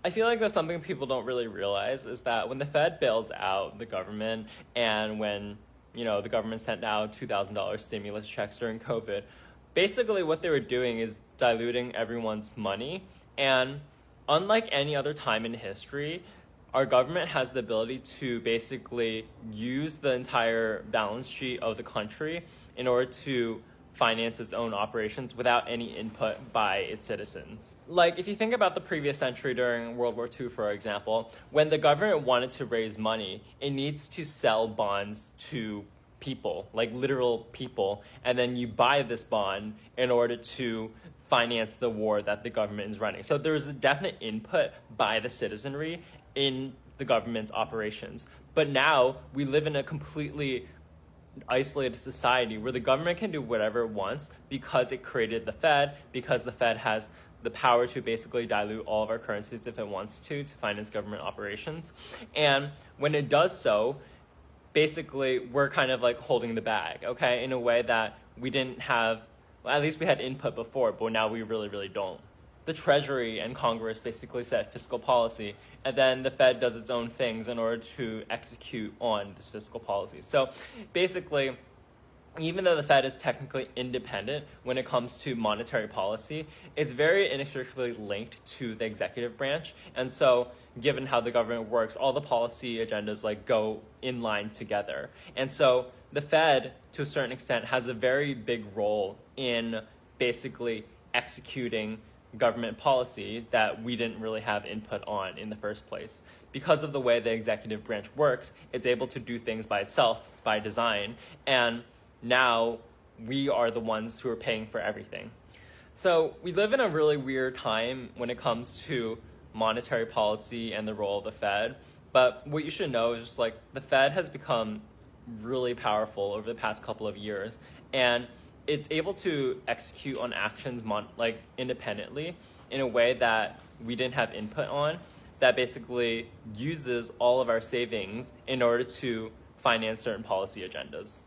I feel like that's something people don't really realize is that when the Fed bails out the government and when, the government sent out $2,000 stimulus checks during COVID, basically what they were doing is diluting everyone's money. And unlike any other time in history, our government has the ability to basically use the entire balance sheet of the country in order to finance its own operations without any input by its citizens. Like, if you think about the previous century during World War II, for example, when the government wanted to raise money, it needs to sell bonds to people, like literal people, and then you buy this bond in order to finance the war that the government is running. So there's a definite input by the citizenry in the government's operations. But now we live in a completely isolated society where the government can do whatever it wants because it created the Fed, because the Fed has the power to basically dilute all of our currencies if it wants to finance government operations. And when it does so, basically we're kind of like holding the bag, okay, in a way that we didn't have, well, at least we had input before, but now we really, really don't. The Treasury and Congress basically set fiscal policy, and then the Fed does its own things in order to execute on this fiscal policy. So basically, even though the Fed is technically independent when it comes to monetary policy, it's very inextricably linked to the executive branch. And so given how the government works, all the policy agendas go in line together. And so the Fed, to a certain extent, has a very big role in basically executing government policy that we didn't really have input on in the first place. Because of the way the executive branch works, it's able to do things by itself, by design, and now we are the ones who are paying for everything. So we live in a really weird time when it comes to monetary policy and the role of the Fed. But what you should know is just the Fed has become really powerful over the past couple of years, and it's able to execute on actions independently in a way that we didn't have input on, that basically uses all of our savings in order to finance certain policy agendas.